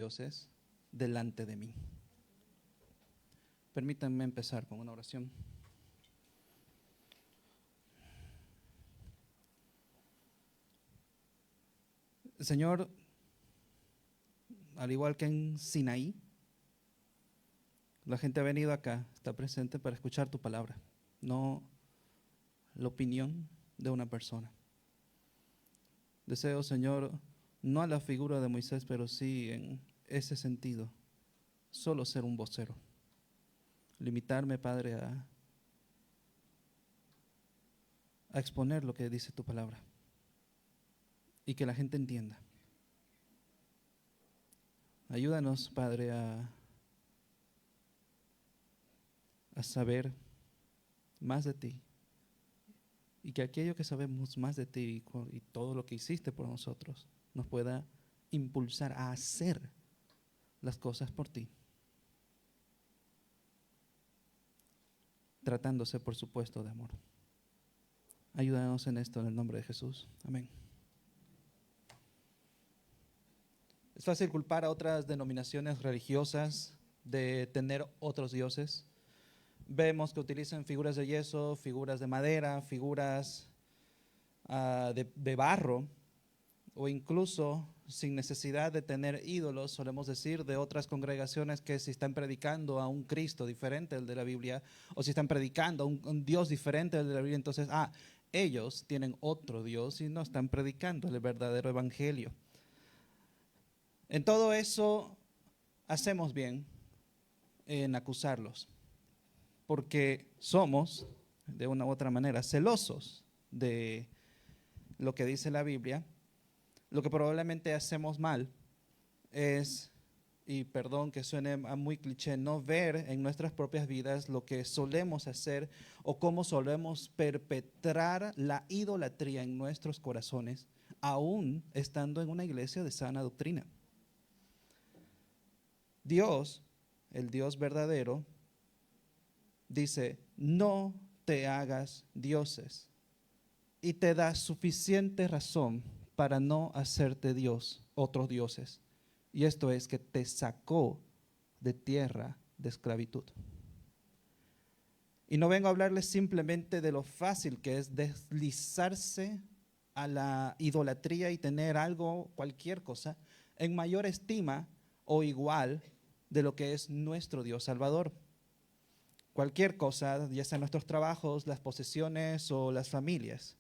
dioses delante de mí. Permítanme empezar con una oración. Señor, al igual que en Sinaí, la gente ha venido acá, está presente para escuchar tu palabra, no la opinión de una persona. Deseo, Señor, no a la figura de Moisés, pero sí en ese sentido, solo ser un vocero. Limitarme, Padre, a exponer lo que dice tu palabra y que la gente entienda. Ayúdanos, Padre, a saber más de ti y que aquello que sabemos más de ti y todo lo que hiciste por nosotros nos pueda impulsar a hacer las cosas por ti, tratándose, por supuesto, de amor. Ayúdanos en esto en el nombre de Jesús. Amén. Es fácil culpar a otras denominaciones religiosas de tener otros dioses. Vemos que utilizan figuras de yeso, figuras de madera, figuras de barro, o incluso sin necesidad de tener ídolos, solemos decir de otras congregaciones que si están predicando a un Cristo diferente al de la Biblia, o si están predicando a un Dios diferente al de la Biblia, entonces, ellos tienen otro Dios y no están predicando el verdadero evangelio. En todo eso hacemos bien en acusarlos, porque somos, de una u otra manera, celosos de lo que dice la Biblia. Lo que probablemente hacemos mal es, y perdón que suene muy cliché, no ver en nuestras propias vidas lo que solemos hacer o cómo solemos perpetrar la idolatría en nuestros corazones, aún estando en una iglesia de sana doctrina. Dios, el Dios verdadero, dice, no te hagas dioses, y te da suficiente razón para no hacerte Dios, otros dioses. Y esto es que te sacó de tierra de esclavitud. Y no vengo a hablarles simplemente de lo fácil que es deslizarse a la idolatría y tener algo, cualquier cosa, en mayor estima o igual de lo que es nuestro Dios Salvador. Cualquier cosa, ya sea nuestros trabajos, las posesiones o las familias.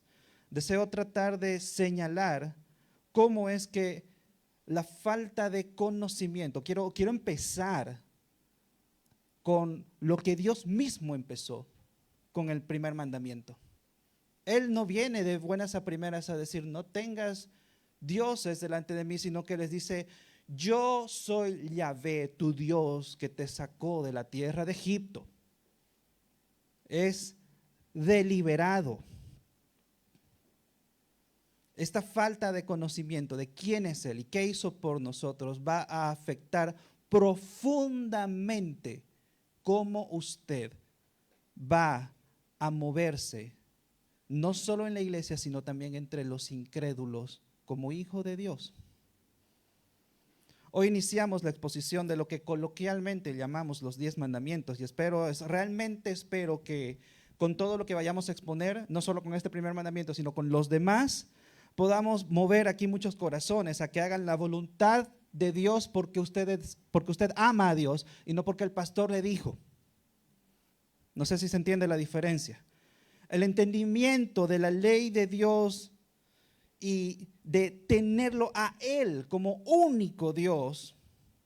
Deseo tratar de señalar cómo es que la falta de conocimiento, quiero empezar con lo que Dios mismo empezó con el primer mandamiento. Él no viene de buenas a primeras a decir, no tengas dioses delante de mí, sino que les dice, yo soy Yahvé, tu Dios, que te sacó de la tierra de Egipto. Es deliberado. Esta falta de conocimiento de quién es Él y qué hizo por nosotros va a afectar profundamente cómo usted va a moverse, no solo en la iglesia, sino también entre los incrédulos como hijo de Dios. Hoy iniciamos la exposición de lo que coloquialmente llamamos los 10 mandamientos y realmente espero que con todo lo que vayamos a exponer, no solo con este primer mandamiento, sino con los demás, podamos mover aquí muchos corazones a que hagan la voluntad de Dios porque usted ama a Dios y no porque el pastor le dijo. No sé si se entiende la diferencia. El entendimiento de la ley de Dios y de tenerlo a Él como único Dios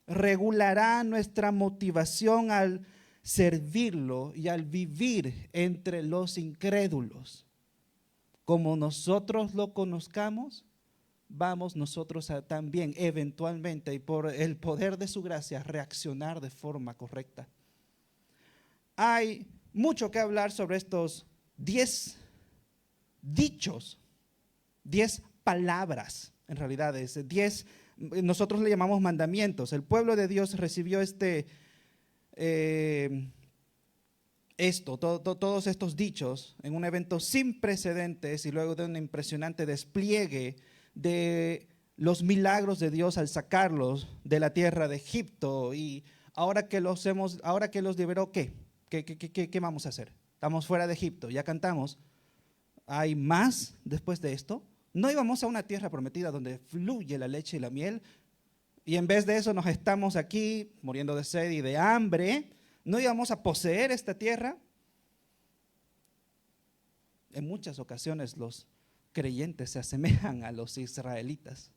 regulará nuestra motivación al servirlo y al vivir entre los incrédulos. Como nosotros lo conozcamos, vamos nosotros a también eventualmente y por el poder de su gracia reaccionar de forma correcta. Hay mucho que hablar sobre estos 10 dichos, 10 palabras, en realidad es 10, nosotros le llamamos mandamientos. El pueblo de Dios recibió todos estos dichos en un evento sin precedentes y luego de un impresionante despliegue de los milagros de Dios al sacarlos de la tierra de Egipto, y ahora que los liberó, ¿qué vamos a hacer? Estamos fuera de Egipto, ya cantamos. ¿Hay más después de esto? ¿No íbamos a una tierra prometida donde fluye la leche y la miel? Y en vez de eso nos estamos aquí muriendo de sed y de hambre. ¿No íbamos a poseer esta tierra? En muchas ocasiones los creyentes se asemejan a los israelitas,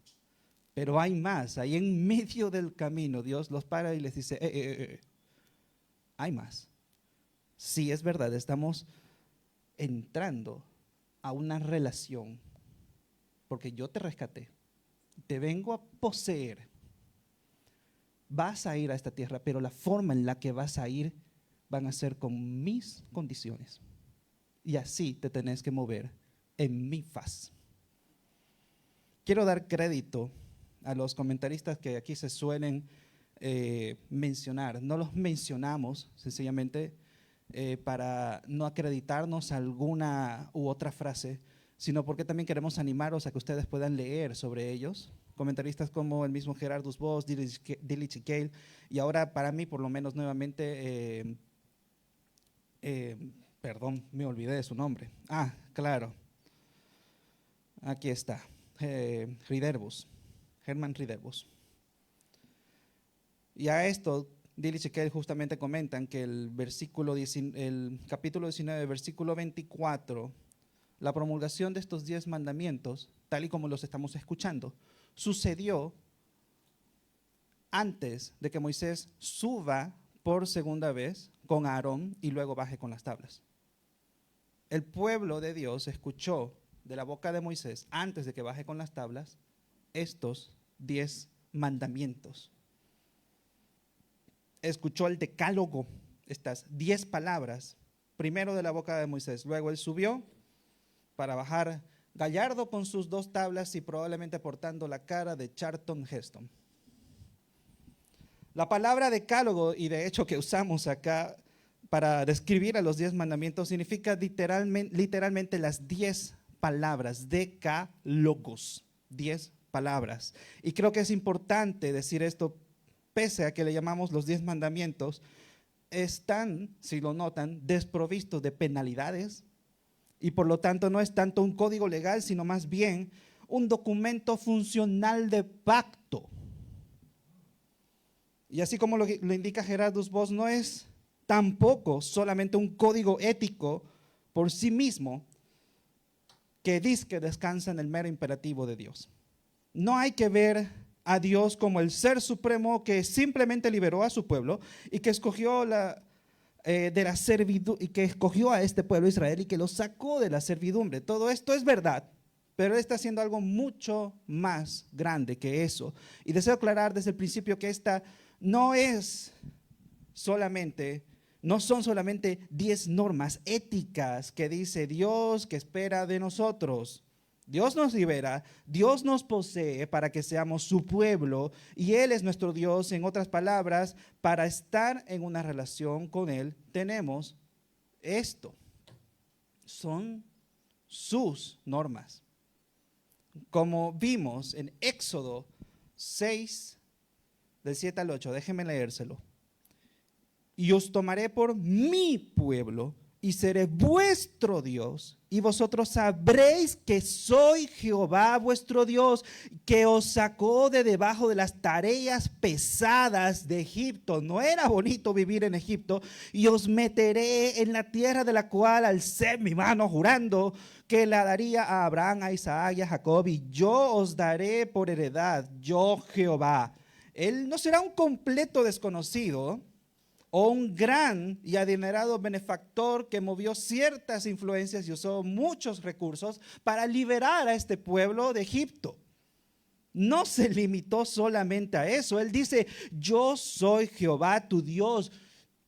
pero hay más. Ahí en medio del camino Dios los para y les dice, hay más. Sí, es verdad, estamos entrando a una relación, porque yo te rescaté, te vengo a poseer. Vas a ir a esta tierra, pero la forma en la que vas a ir van a ser con mis condiciones. Y así te tenés que mover en mi faz. Quiero dar crédito a los comentaristas que aquí se suelen mencionar. No los mencionamos sencillamente para no acreditarnos alguna u otra frase, sino porque también queremos animaros a que ustedes puedan leer sobre ellos. Comentaristas como el mismo Gerardus Voss, Dili Chiquel, y ahora para mí, por lo menos nuevamente, perdón, me olvidé de su nombre. Claro, aquí está, Ridderbos, Herman Ridderbos. Y a esto, Dili Chiquel justamente comentan que el capítulo 19, versículo 24, la promulgación de estos 10 mandamientos, tal y como los estamos escuchando, sucedió antes de que Moisés suba por segunda vez con Aarón y luego baje con las tablas. El pueblo de Dios escuchó de la boca de Moisés, antes de que baje con las tablas, estos 10 mandamientos. Escuchó el decálogo, estas 10 palabras, primero de la boca de Moisés. Luego él subió para bajar gallardo con sus 2 tablas y probablemente portando la cara de Charlton Heston. La palabra decálogo, y de hecho que usamos acá para describir a los 10 mandamientos, significa literalmente las 10 palabras, decálogos, 10 palabras. Y creo que es importante decir esto, pese a que le llamamos los 10 mandamientos, están, si lo notan, desprovistos de penalidades, y por lo tanto no es tanto un código legal, sino más bien un documento funcional de pacto. Y así como lo indica Gerardus Voss, no es tampoco solamente un código ético por sí mismo que dice que descansa en el mero imperativo de Dios. No hay que ver a Dios como el ser supremo que simplemente liberó a su pueblo y que escogió de la servidumbre, y que escogió a este pueblo Israel y que lo sacó de la servidumbre. Todo esto es verdad, pero Él está haciendo algo mucho más grande que eso. Y deseo aclarar desde el principio que esta no son solamente 10 normas éticas que dice Dios que espera de nosotros. Dios nos libera, Dios nos posee para que seamos su pueblo y Él es nuestro Dios. En otras palabras, para estar en una relación con Él tenemos esto. Son sus normas. Como vimos en Éxodo 6, del 7 al 8, déjenme leérselo. Y os tomaré por mi pueblo y seré vuestro Dios, y vosotros sabréis que soy Jehová vuestro Dios, que os sacó de debajo de las tareas pesadas de Egipto. No era bonito vivir en Egipto. Y os meteré en la tierra de la cual alcé mi mano jurando que la daría a Abraham, a Isaac y a Jacob, y yo os daré por heredad, yo Jehová. Él no será un completo desconocido o un gran y adinerado benefactor que movió ciertas influencias y usó muchos recursos para liberar a este pueblo de Egipto. No se limitó solamente a eso. Él dice, yo soy Jehová tu Dios,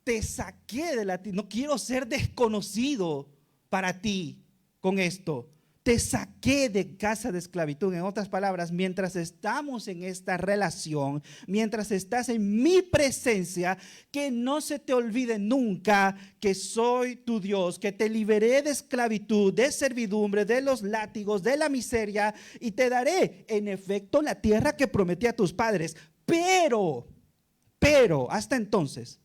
te saqué de la tierra. No quiero ser desconocido para ti con esto. te saqué de casa de esclavitud. En otras palabras, mientras estamos en esta relación, mientras estás en mi presencia, que no se te olvide nunca que soy tu Dios, que te liberé de esclavitud, de servidumbre, de los látigos, de la miseria, y te daré en efecto la tierra que prometí a tus padres. Pero, hasta entonces,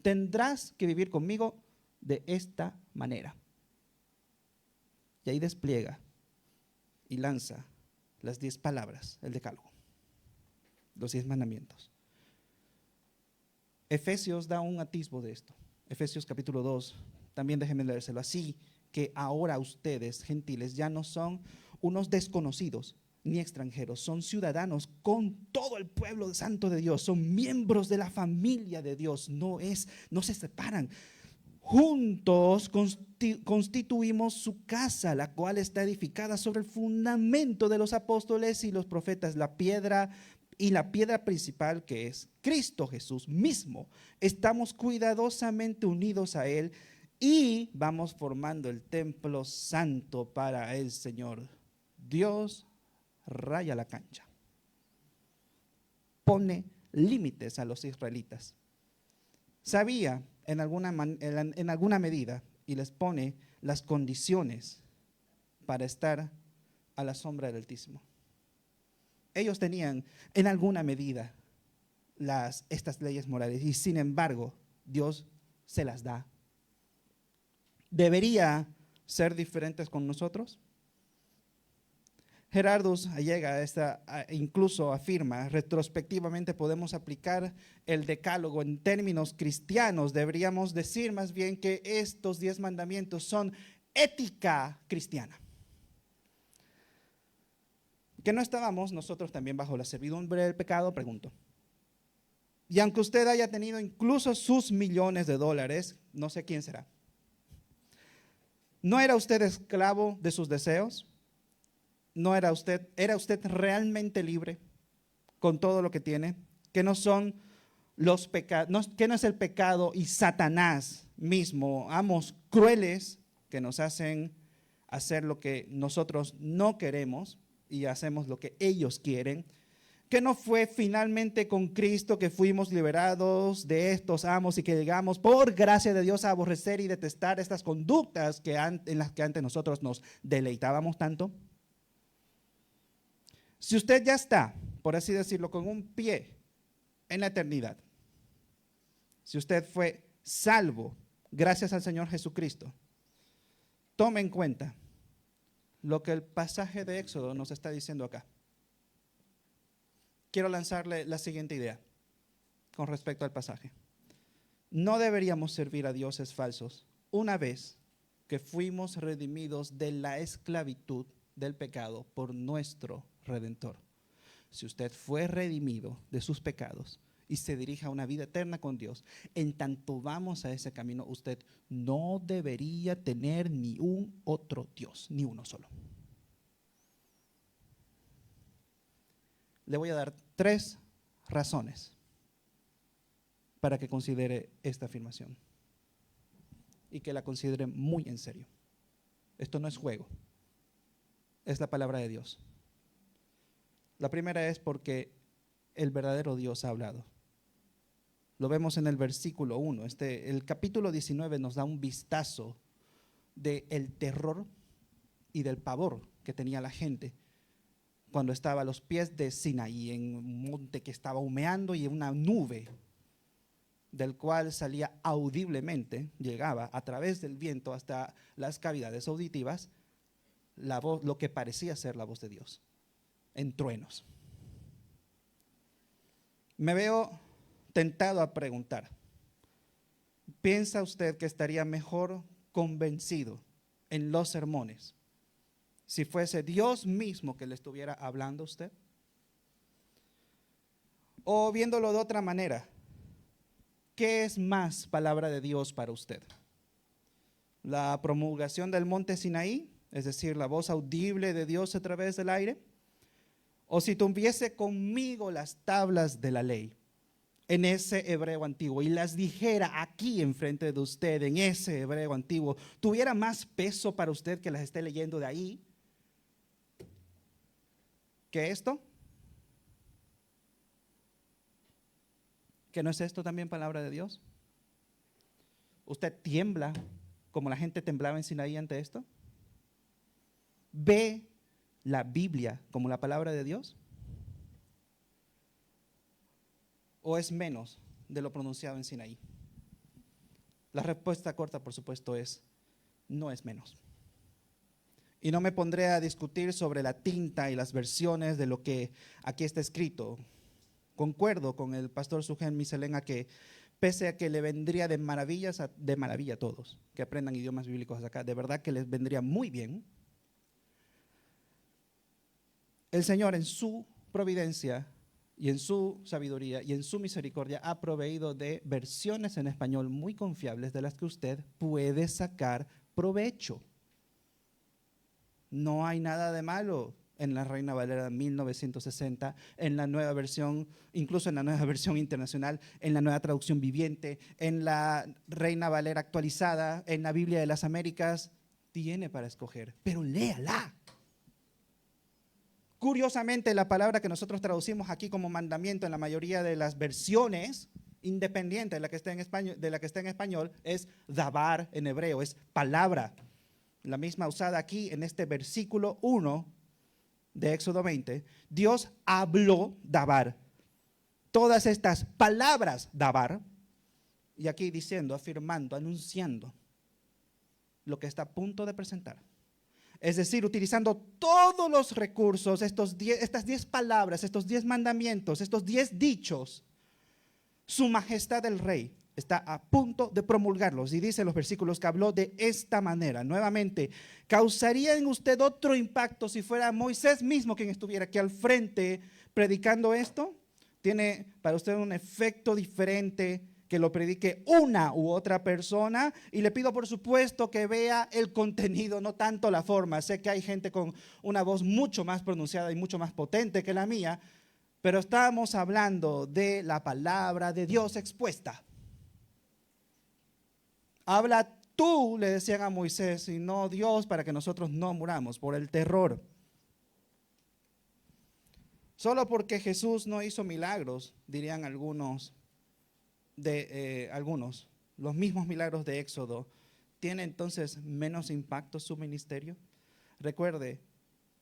tendrás que vivir conmigo de esta manera. Y ahí despliega y lanza las 10 palabras, el decálogo, los 10 mandamientos. Efesios da un atisbo de esto. Efesios capítulo 2, también déjenme leérselo. Así que ahora ustedes, gentiles, ya no son unos desconocidos ni extranjeros, son ciudadanos con todo el pueblo santo de Dios, son miembros de la familia de Dios, no se separan. Juntos constituimos su casa, la cual está edificada sobre el fundamento de los apóstoles y los profetas, la piedra principal, que es Cristo Jesús mismo. Estamos cuidadosamente unidos a Él y vamos formando el templo santo para el Señor. Dios raya la cancha, pone límites a los israelitas. Sabía en alguna medida y les pone las condiciones para estar a la sombra del Altísimo. Ellos tenían en alguna medida estas leyes morales y sin embargo Dios se las da. ¿Debería ser diferentes con nosotros? Gerardus llega incluso afirma, retrospectivamente podemos aplicar el decálogo en términos cristianos. Deberíamos decir más bien que estos 10 mandamientos son ética cristiana. ¿Que no estábamos nosotros también bajo la servidumbre del pecado? Pregunto. Y aunque usted haya tenido incluso sus millones de dólares, no sé quién será. ¿No era usted esclavo de sus deseos? ¿Era usted realmente libre con todo lo que tiene? ¿Que no son los pecados, que no es el pecado y Satanás mismo, amos crueles que nos hacen hacer lo que nosotros no queremos y hacemos lo que ellos quieren? ¿Que no fue finalmente con Cristo que fuimos liberados de estos amos y que llegamos por gracia de Dios a aborrecer y detestar estas conductas en las que antes nosotros nos deleitábamos tanto? Si usted ya está, por así decirlo, con un pie en la eternidad, si usted fue salvo gracias al Señor Jesucristo, tome en cuenta lo que el pasaje de Éxodo nos está diciendo acá. Quiero lanzarle la siguiente idea con respecto al pasaje. No deberíamos servir a dioses falsos una vez que fuimos redimidos de la esclavitud del pecado por nuestro Redentor. Si usted fue redimido de sus pecados y se dirige a una vida eterna con Dios, en tanto vamos a ese camino, usted no debería tener ni un otro Dios, ni uno solo. Le voy a dar 3 razones para que considere esta afirmación y que la considere muy en serio. Esto no es juego, es la palabra de Dios. La primera es porque el verdadero Dios ha hablado. Lo vemos en el versículo 1. El capítulo 19 nos da un vistazo del terror y del pavor que tenía la gente cuando estaba a los pies de Sinaí, en un monte que estaba humeando y en una nube del cual salía audiblemente, llegaba a través del viento hasta las cavidades auditivas, la voz, lo que parecía ser la voz de Dios, en truenos. Me veo tentado a preguntar, ¿piensa usted que estaría mejor convencido en los sermones si fuese Dios mismo que le estuviera hablando a usted? O viéndolo de otra manera, ¿qué es más palabra de Dios para usted? ¿La promulgación del monte Sinaí, es decir, la voz audible de Dios a través del aire? ¿O si tuviese conmigo las tablas de la ley en ese hebreo antiguo y las dijera aquí enfrente de usted en ese hebreo antiguo, tuviera más peso para usted que las esté leyendo de ahí? ¿Qué esto? ¿Que no es esto también palabra de Dios? ¿Usted tiembla como la gente temblaba en Sinaí ante esto? ¿Ve la Biblia como la palabra de Dios? ¿O es menos de lo pronunciado en Sinaí? La respuesta corta, por supuesto, es no es menos. Y no me pondré a discutir sobre la tinta y las versiones de lo que aquí está escrito. Concuerdo con el pastor Sugen Miselena que pese a que le vendría de maravilla a todos que aprendan idiomas bíblicos acá, de verdad que les vendría muy bien. El Señor en su providencia y en su sabiduría y en su misericordia ha proveído de versiones en español muy confiables de las que usted puede sacar provecho. No hay nada de malo en la Reina Valera 1960, en la nueva versión, incluso en la nueva versión internacional, en la nueva traducción viviente, en la Reina Valera actualizada, en la Biblia de las Américas. Tiene para escoger, pero léala. Curiosamente, la palabra que nosotros traducimos aquí como mandamiento en la mayoría de las versiones, independiente de la que está en español, es dabar en hebreo, es palabra. La misma usada aquí en este versículo 1 de Éxodo 20. Dios habló dabar. Todas estas palabras dabar, y aquí diciendo, afirmando, anunciando lo que está a punto de presentar. Es decir, utilizando todos los recursos, estas 10 palabras, estos 10 mandamientos, estos 10 dichos, su majestad el rey está a punto de promulgarlos. Y dice los versículos que habló de esta manera. Nuevamente, ¿causaría en usted otro impacto si fuera Moisés mismo quien estuviera aquí al frente predicando esto? ¿Tiene para usted un efecto diferente que lo predique una u otra persona? Y le pido por supuesto que vea el contenido, no tanto la forma. Sé que hay gente con una voz mucho más pronunciada y mucho más potente que la mía, pero estamos hablando de la palabra de Dios expuesta. Habla tú, le decían a Moisés, y no Dios, para que nosotros no muramos por el terror. Solo porque Jesús no hizo milagros, dirían algunos, los mismos milagros de Éxodo, ¿tiene entonces menos impacto su ministerio? Recuerde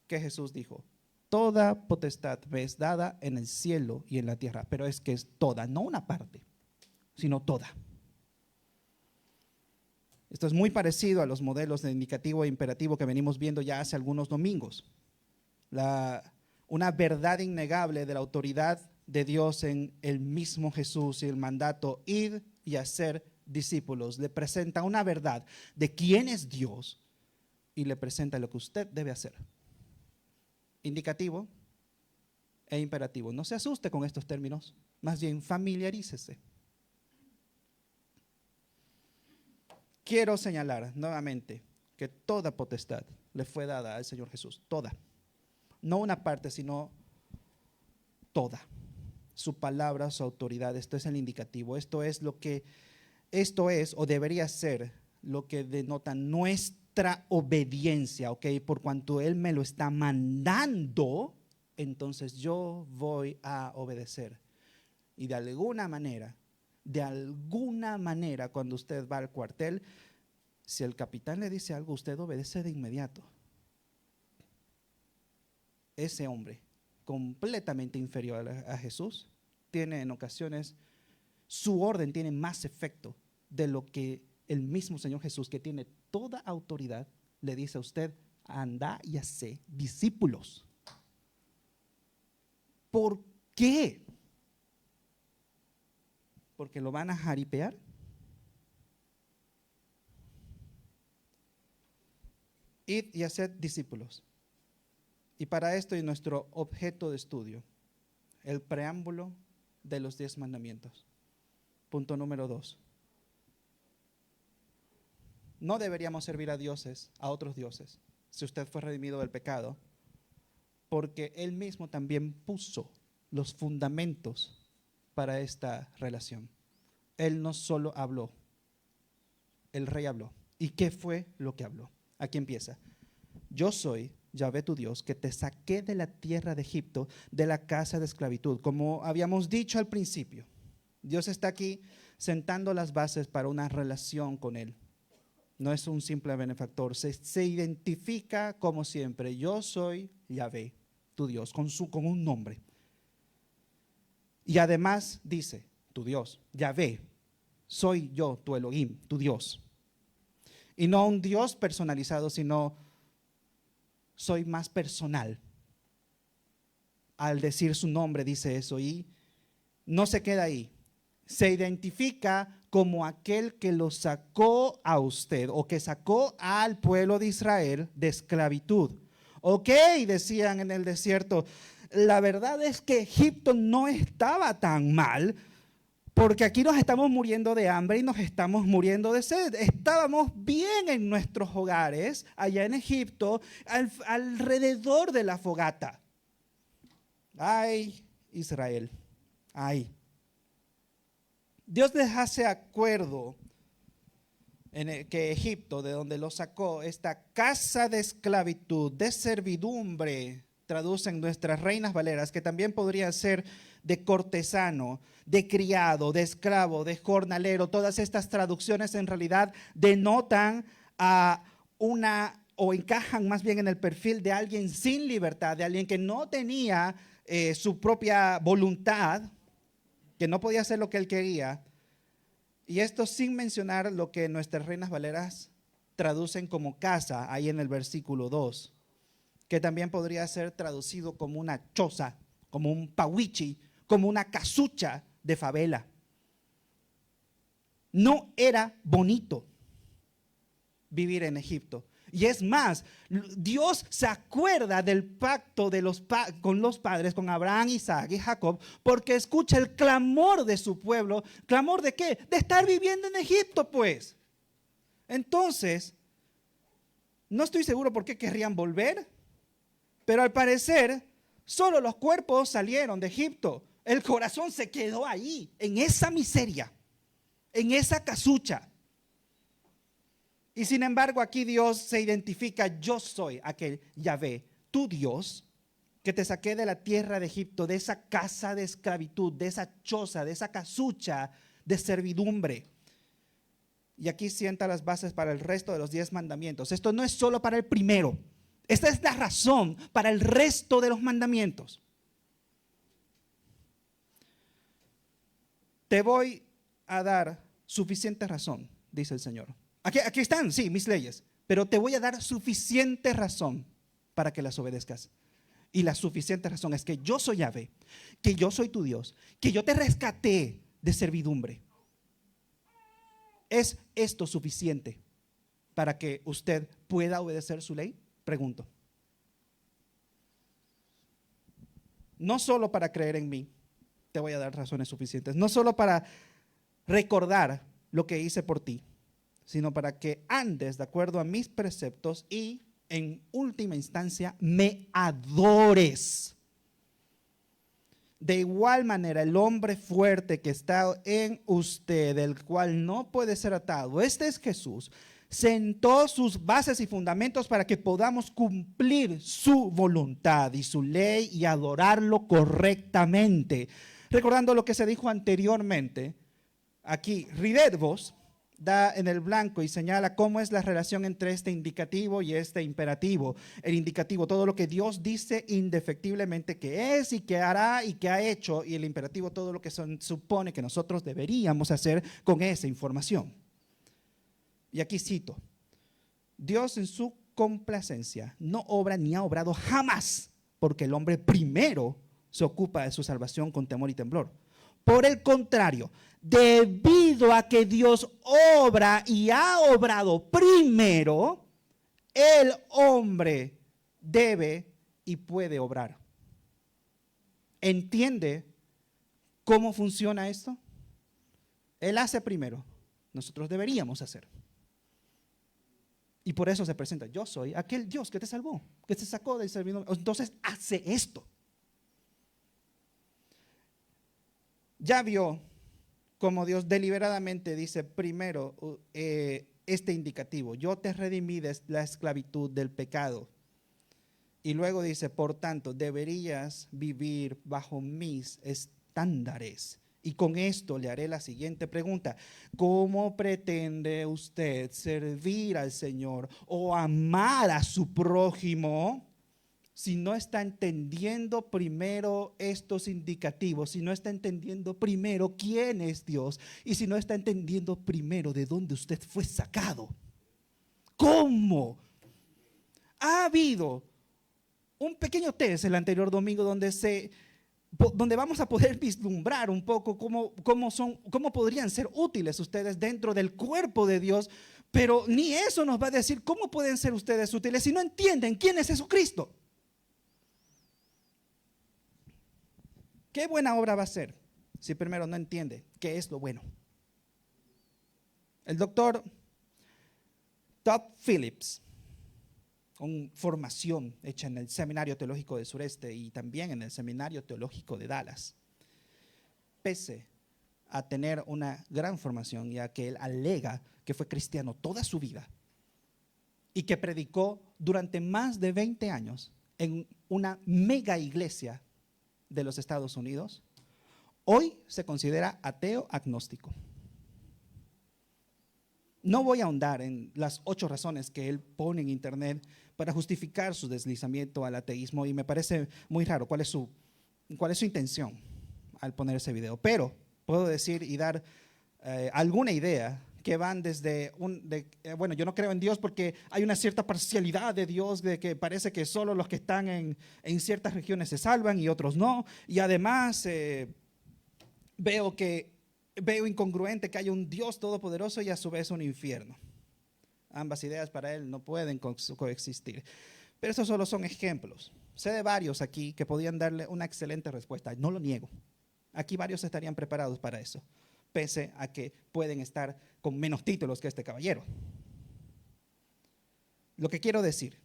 que Jesús dijo, toda potestad me es dada en el cielo y en la tierra, pero es que es toda, no una parte, sino toda. Esto es muy parecido a los modelos de indicativo e imperativo que venimos viendo ya hace algunos domingos. Una verdad innegable de la autoridad de Dios en el mismo Jesús y el mandato, id y hacer discípulos. Le presenta una verdad de quién es Dios y le presenta lo que usted debe hacer. Indicativo e imperativo. No se asuste con estos términos, más bien familiarícese. Quiero señalar nuevamente que toda potestad le fue dada al Señor Jesús, toda. No una parte, sino toda. Su palabra, su autoridad, esto es el indicativo, esto es o debería ser lo que denota nuestra obediencia, ¿ok? Por cuanto Él me lo está mandando, entonces yo voy a obedecer. Y de alguna manera, cuando usted va al cuartel, si el capitán le dice algo, usted obedece de inmediato. Ese hombre, completamente inferior a Jesús, tiene en ocasiones, su orden tiene más efecto de lo que el mismo Señor Jesús, que tiene toda autoridad, le dice a usted, anda y hace discípulos. ¿Por qué? ¿Porque lo van a jaripear? Id y haced discípulos. Y para esto es nuestro objeto de estudio, el preámbulo de los 10 mandamientos. Punto número 2. No deberíamos servir a otros dioses, si usted fue redimido del pecado, porque Él mismo también puso los fundamentos para esta relación. Él no solo habló, el rey habló. ¿Y qué fue lo que habló? Aquí empieza. Yo soy Yahvé tu Dios, que te saqué de la tierra de Egipto, de la casa de esclavitud. Como habíamos dicho al principio, Dios está aquí sentando las bases para una relación con Él. No es un simple benefactor, se identifica como siempre: yo soy Yahvé, tu Dios, con un nombre. Y además dice, tu Dios, Yahvé, soy yo, tu Elohim, tu Dios. Y no un Dios personalizado, sino soy más personal. Al decir su nombre dice eso, y no se queda ahí. Se identifica como aquel que lo sacó a usted, o que sacó al pueblo de Israel de esclavitud. Ok, decían en el desierto, la verdad es que Egipto no estaba tan mal, porque aquí nos estamos muriendo de hambre y nos estamos muriendo de sed. Estábamos bien en nuestros hogares, allá en Egipto, alrededor de la fogata. Ay, Israel, ay. Dios les hace acuerdo en que Egipto, de donde lo sacó, esta casa de esclavitud, de servidumbre, traducen nuestras reinas valeras, que también podría ser de cortesano, de criado, de esclavo, de jornalero. Todas estas traducciones en realidad denotan a o encajan más bien en el perfil de alguien sin libertad, de alguien que no tenía su propia voluntad, que no podía hacer lo que él quería. Y esto sin mencionar lo que nuestras reinas valeras traducen como casa, ahí en el versículo 2, que también podría ser traducido como una choza, como un pawichi, como una casucha de favela. No era bonito vivir en Egipto. Y es más, Dios se acuerda del pacto con los padres, con Abraham, Isaac y Jacob, porque escucha el clamor de su pueblo. ¿Clamor de qué? De estar viviendo en Egipto, pues. Entonces, no estoy seguro por qué querrían volver, pero al parecer, solo los cuerpos salieron de Egipto. El corazón se quedó ahí, en esa miseria, en esa casucha. Y sin embargo, aquí Dios se identifica: yo soy aquel Yahvé, tu Dios, que te saqué de la tierra de Egipto, de esa casa de esclavitud, de esa choza, de esa casucha de servidumbre. Y aquí sienta las bases para el resto de los 10 mandamientos. Esto no es solo para el primero. Esta es la razón para el resto de los mandamientos. Te voy a dar suficiente razón, dice el Señor. Aquí están, sí, mis leyes, pero te voy a dar suficiente razón para que las obedezcas. Y la suficiente razón es que yo soy Yahvé, que yo soy tu Dios, que yo te rescaté de servidumbre. ¿Es esto suficiente para que usted pueda obedecer su ley? Pregunto. No solo para creer en mí, te voy a dar razones suficientes. No solo para recordar lo que hice por ti, sino para que andes de acuerdo a mis preceptos y, en última instancia, me adores. De igual manera, el hombre fuerte que está en usted, el cual no puede ser atado, este es Jesús, sentó sus bases y fundamentos para que podamos cumplir su voluntad y su ley y adorarlo correctamente. Recordando lo que se dijo anteriormente, aquí, ridedvos da en el blanco y señala cómo es la relación entre este indicativo y este imperativo. El indicativo, todo lo que Dios dice indefectiblemente que es y que hará y que ha hecho, y el imperativo, todo lo que supone que nosotros deberíamos hacer con esa información. Y aquí cito: Dios en su complacencia no obra ni ha obrado jamás porque el hombre primero se ocupa de su salvación con temor y temblor. Por el contrario, debido a que Dios obra y ha obrado primero, el hombre debe y puede obrar. ¿Entiende cómo funciona esto? Él hace primero, nosotros deberíamos hacer. Y por eso se presenta: yo soy aquel Dios que te salvó, que te sacó del servidor. Entonces hace esto. Ya vio cómo Dios deliberadamente dice primero este indicativo: yo te redimí de la esclavitud del pecado. Y luego dice, por tanto, deberías vivir bajo mis estándares. Y con esto le haré la siguiente pregunta. ¿Cómo pretende usted servir al Señor o amar a su prójimo si no está entendiendo primero estos indicativos, si no está entendiendo primero quién es Dios y si no está entendiendo primero de dónde usted fue sacado? ¿Cómo? Ha habido un pequeño test el anterior domingo donde vamos a poder vislumbrar un poco cómo podrían ser útiles ustedes dentro del cuerpo de Dios, pero ni eso nos va a decir cómo pueden ser ustedes útiles si no entienden quién es Jesucristo. ¿Qué buena obra va a ser si primero no entiende qué es lo bueno? El doctor Todd Phillips, con formación hecha en el Seminario Teológico del Sureste y también en el Seminario Teológico de Dallas, pese a tener una gran formación, ya que él alega que fue cristiano toda su vida y que predicó durante más de 20 años en una mega iglesia de los Estados Unidos, hoy se considera ateo agnóstico. No voy a ahondar en las 8 razones que él pone en internet para justificar su deslizamiento al ateísmo, y me parece muy raro cuál es su intención al poner ese video, pero puedo decir y dar alguna idea que van desde bueno, yo no creo en Dios porque hay una cierta parcialidad de Dios, de que parece que solo los que están en ciertas regiones se salvan y otros no, y además veo incongruente que haya un Dios todopoderoso y a su vez un infierno. Ambas ideas para él no pueden coexistir. Pero estos solo son ejemplos. Sé de varios aquí que podían darle una excelente respuesta. No lo niego. Aquí varios estarían preparados para eso, pese a que pueden estar con menos títulos que este caballero. Lo que quiero decir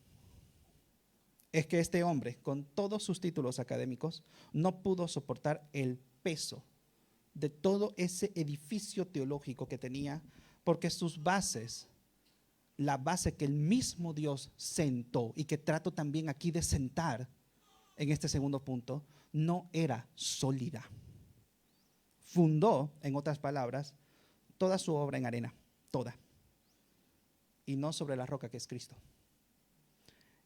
es que este hombre, con todos sus títulos académicos, no pudo soportar el peso de todo ese edificio teológico que tenía, porque sus bases, la base que el mismo Dios sentó y que trato también aquí de sentar en este segundo punto, no era sólida. Fundó, en otras palabras, toda su obra en arena, toda, y no sobre la roca que es Cristo.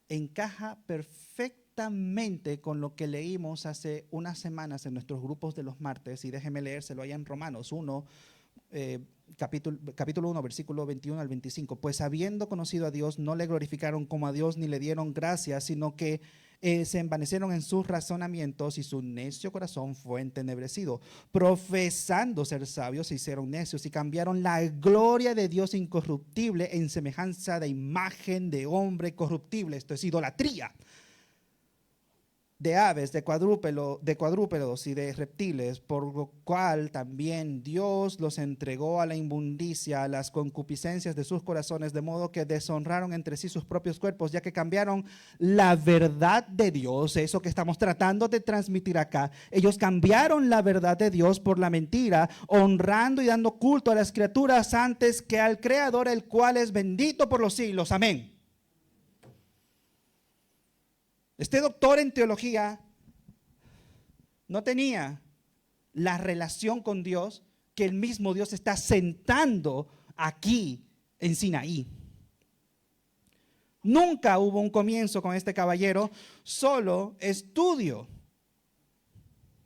Encaja perfectamente con lo que leímos hace unas semanas en nuestros grupos de los martes, y déjeme leérselo allá en Romanos 1, capítulo 1, versículo 21 al 25. Pues habiendo conocido a Dios, no le glorificaron como a Dios ni le dieron gracias, sino que se envanecieron en sus razonamientos y su necio corazón fue entenebrecido. Profesando ser sabios, se hicieron necios y cambiaron la gloria de Dios incorruptible en semejanza de imagen de hombre corruptible. Esto es idolatría. De aves, de cuadrúpedos y de reptiles, por lo cual también Dios los entregó a la inmundicia, a las concupiscencias de sus corazones, de modo que deshonraron entre sí sus propios cuerpos, ya que cambiaron la verdad de Dios, eso que estamos tratando de transmitir acá. Ellos cambiaron la verdad de Dios por la mentira, honrando y dando culto a las criaturas antes que al Creador, el cual es bendito por los siglos. Amén. Este doctor en teología no tenía la relación con Dios que el mismo Dios está sentando aquí en Sinaí. Nunca hubo un comienzo con este caballero, solo estudio,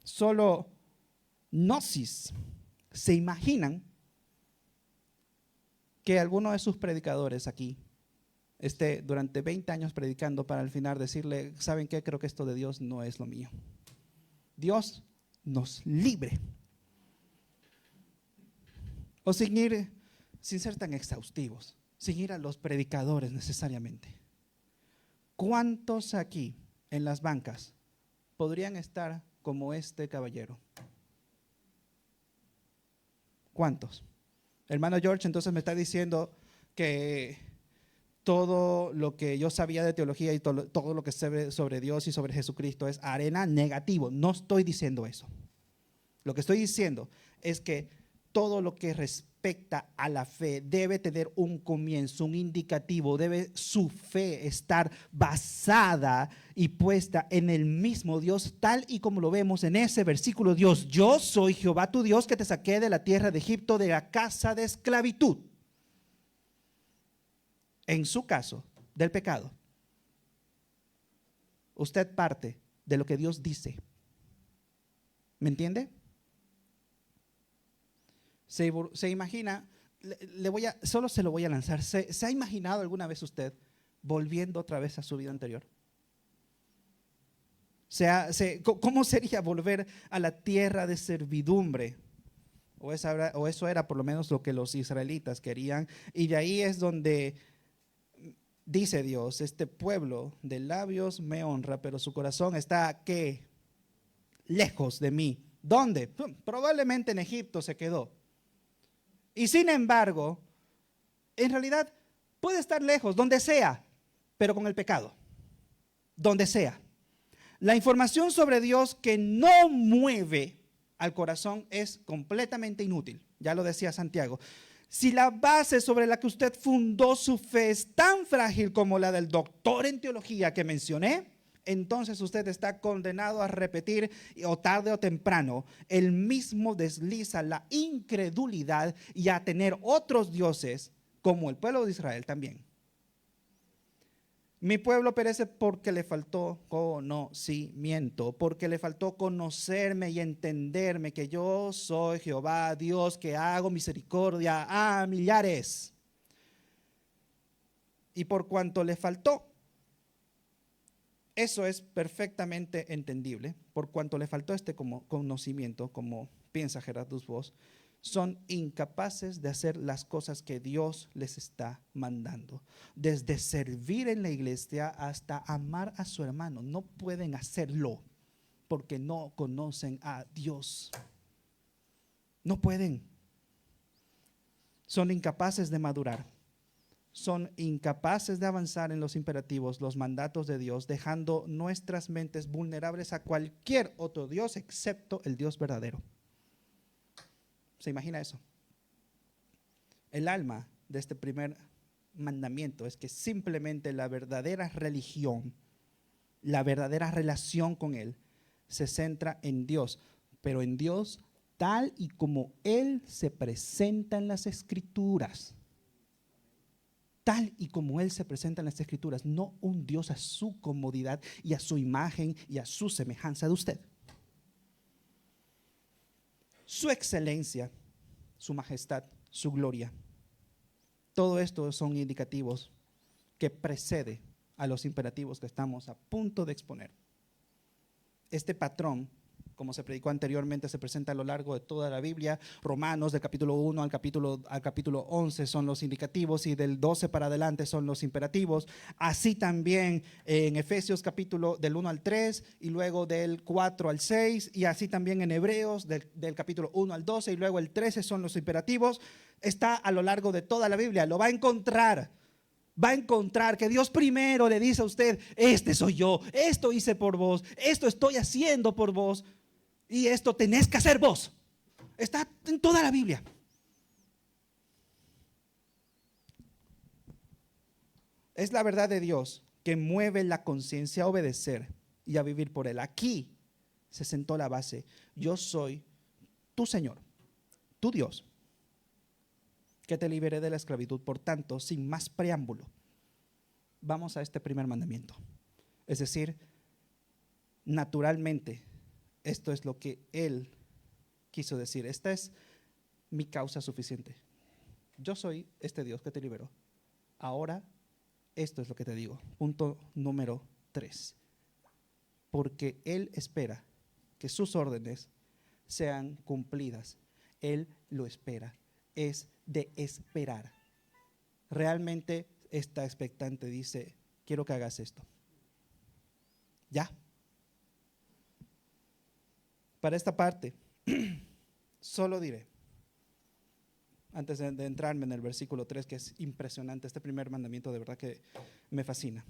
solo gnosis. ¿Se imaginan que alguno de sus predicadores aquí esté durante 20 años predicando para al final decirle, ¿saben qué? Creo que esto de Dios no es lo mío? Dios nos libre. O sin ser tan exhaustivos, sin ir a los predicadores necesariamente. ¿Cuántos aquí en las bancas podrían estar como este caballero? ¿Cuántos? Hermano George, entonces me está diciendo que todo lo que yo sabía de teología y todo lo que sé sobre Dios y sobre Jesucristo es arena. Negativo. No estoy diciendo eso. Lo que estoy diciendo es que todo lo que respecta a la fe debe tener un comienzo, un indicativo. Debe su fe estar basada y puesta en el mismo Dios, tal y como lo vemos en ese versículo. Dios, yo soy Jehová tu Dios que te saqué de la tierra de Egipto, de la casa de esclavitud. En su caso, del pecado, usted parte de lo que Dios dice. ¿Me entiende? Se imagina, solo se lo voy a lanzar. ¿Se ha imaginado alguna vez usted volviendo otra vez a su vida anterior? ¿Cómo sería volver a la tierra de servidumbre? O eso era por lo menos lo que los israelitas querían. Y de ahí es donde dice Dios, este pueblo de labios me honra, pero su corazón está, ¿qué? Lejos de mí. ¿Dónde? Probablemente en Egipto se quedó. Y sin embargo, en realidad puede estar lejos, donde sea, pero con el pecado, donde sea. La información sobre Dios que no mueve al corazón es completamente inútil. Ya lo decía Santiago. Si la base sobre la que usted fundó su fe es tan frágil como la del doctor en teología que mencioné, entonces usted está condenado a repetir, o tarde o temprano, el mismo desliz a la incredulidad y a tener otros dioses como el pueblo de Israel también. Mi pueblo perece porque le faltó conocimiento, porque le faltó conocerme y entenderme que yo soy Jehová, Dios, que hago misericordia a millares. Y por cuanto le faltó, eso es perfectamente entendible, por cuanto le faltó este conocimiento, como piensa Gerardus Voss, son incapaces de hacer las cosas que Dios les está mandando. Desde servir en la iglesia hasta amar a su hermano, no pueden hacerlo porque no conocen a Dios. No pueden. Son incapaces de madurar. Son incapaces de avanzar en los imperativos, los mandatos de Dios, dejando nuestras mentes vulnerables a cualquier otro Dios excepto el Dios verdadero. ¿Se imagina eso? El alma de este primer mandamiento es que simplemente la verdadera religión, la verdadera relación con Él, se centra en Dios, pero en Dios tal y como Él se presenta en las Escrituras. Tal y como Él se presenta en las Escrituras, no un Dios a su comodidad y a su imagen y a su semejanza de usted. Su excelencia, su majestad, su gloria. Todo esto son indicativos que precede a los imperativos que estamos a punto de exponer. Este patrón, como se predicó anteriormente, se presenta a lo largo de toda la Biblia. Romanos, del capítulo 1 al capítulo 11 son los indicativos y del 12 para adelante son los imperativos. Así también en Efesios capítulo del 1 al 3 y luego del 4 al 6 y así también en Hebreos del capítulo 1 al 12 y luego el 13 son los imperativos. Está a lo largo de toda la Biblia, lo va a encontrar. Va a encontrar que Dios primero le dice a usted, este soy yo, esto hice por vos, esto estoy haciendo por vos. Y esto tenés que hacer vos. Está en toda la Biblia. Es la verdad de Dios que mueve la conciencia a obedecer y a vivir por Él. Aquí se sentó la base. Yo soy tu Señor, tu Dios, que te liberé de la esclavitud. Por tanto, sin más preámbulo, vamos a este primer mandamiento. Es decir, naturalmente, esto es lo que Él quiso decir. Esta es mi causa suficiente. Yo soy este Dios que te liberó. Ahora, esto es lo que te digo. Punto número 3. Porque Él espera que sus órdenes sean cumplidas. Él lo espera. Es de esperar. Realmente está expectante. Dice, quiero que hagas esto. ¿Ya? Para esta parte, solo diré, antes de entrarme en el versículo 3, que es impresionante, este primer mandamiento de verdad que me fascina.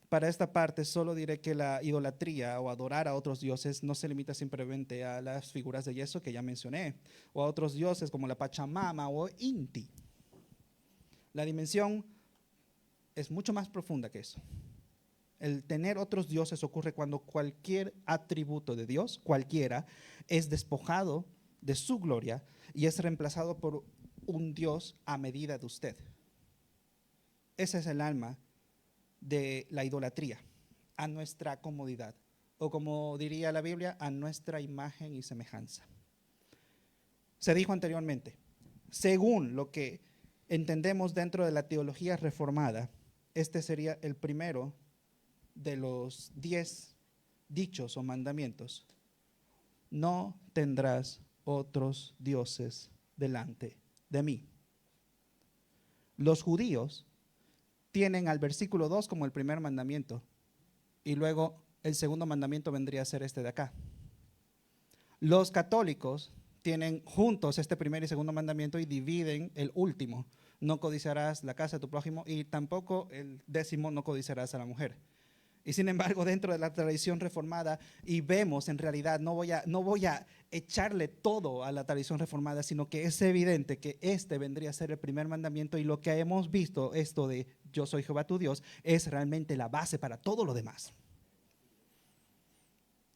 para esta parte solo diré que la idolatría o adorar a otros dioses no se limita simplemente a las figuras de yeso que ya mencioné, o a otros dioses como la Pachamama o Inti. La dimensión es mucho más profunda que eso. El tener otros dioses ocurre cuando cualquier atributo de Dios, cualquiera, es despojado de su gloria y es reemplazado por un Dios a medida de usted. Ese es el alma de la idolatría, a nuestra comodidad, o como diría la Biblia, a nuestra imagen y semejanza. Se dijo anteriormente, según lo que entendemos dentro de la teología reformada, este sería el primero de los 10 dichos o mandamientos. No tendrás otros dioses delante de mí. Los judíos tienen al versículo 2 como el primer mandamiento y luego el segundo mandamiento vendría a ser este de acá. Los católicos tienen juntos este primer y segundo mandamiento y dividen el último. No codiciarás la casa de tu prójimo y tampoco el 10º, no codiciarás a la mujer. Y sin embargo, dentro de la tradición reformada, y vemos en realidad, no voy a echarle todo a la tradición reformada, sino que es evidente que este vendría a ser el primer mandamiento y lo que hemos visto, esto de yo soy Jehová tu Dios, es realmente la base para todo lo demás.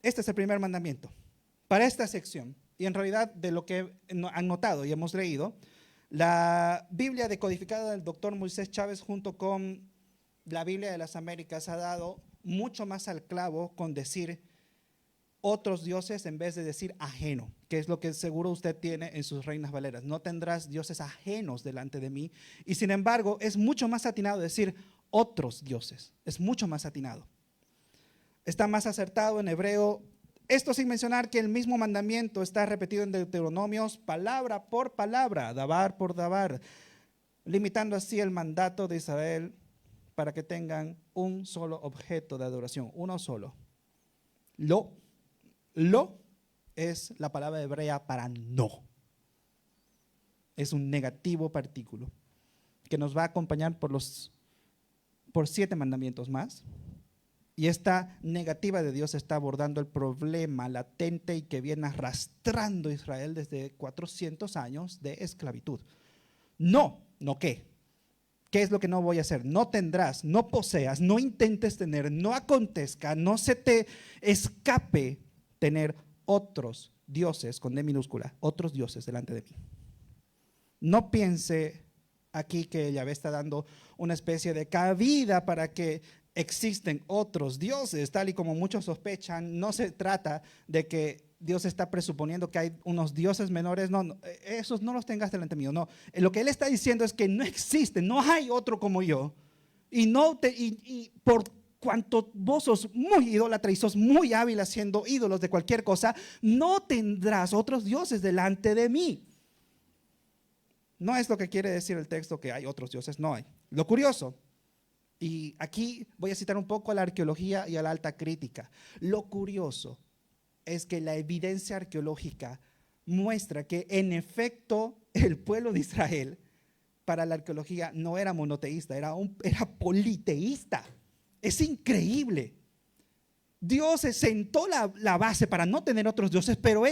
Este es el primer mandamiento. Para esta sección, y en realidad de lo que han notado y hemos leído, la Biblia decodificada del doctor Moisés Chávez junto con la Biblia de las Américas ha dado mucho más al clavo con decir otros dioses en vez de decir ajeno, que es lo que seguro usted tiene en sus Reinas Valeras. No tendrás dioses ajenos delante de mí. Y sin embargo, es mucho más atinado decir otros dioses. Es mucho más atinado. Está más acertado en hebreo. Esto sin mencionar que el mismo mandamiento está repetido en Deuteronomios palabra por palabra, dabar por dabar, limitando así el mandato de Israel para que tengan un solo objeto de adoración, uno solo. Lo es la palabra hebrea para no. Es un negativo partículo que nos va a acompañar por 7 mandamientos más. Y esta negativa de Dios está abordando el problema latente y que viene arrastrando a Israel desde 400 años de esclavitud. No qué. ¿Qué es lo que no voy a hacer? No tendrás, no poseas, no intentes tener, no acontezca, no se te escape tener otros dioses, con D minúscula, otros dioses delante de mí. No piense aquí que Yahvé está dando una especie de cabida para que existen otros dioses, tal y como muchos sospechan. No se trata de que Dios está presuponiendo que hay unos dioses menores, no, esos no los tengas delante mío, no. Lo que Él está diciendo es que no existe, no hay otro como yo. Y por cuanto vos sos muy idólatra y sos muy hábil haciendo ídolos de cualquier cosa, no tendrás otros dioses delante de mí. No es lo que quiere decir el texto que hay otros dioses, no hay. Lo curioso, y aquí voy a citar un poco a la arqueología y a la alta crítica. Lo curioso es que la evidencia arqueológica muestra que en efecto el pueblo de Israel para la arqueología no era monoteísta, era politeísta. Es increíble. Dios sentó la base para no tener otros dioses, pero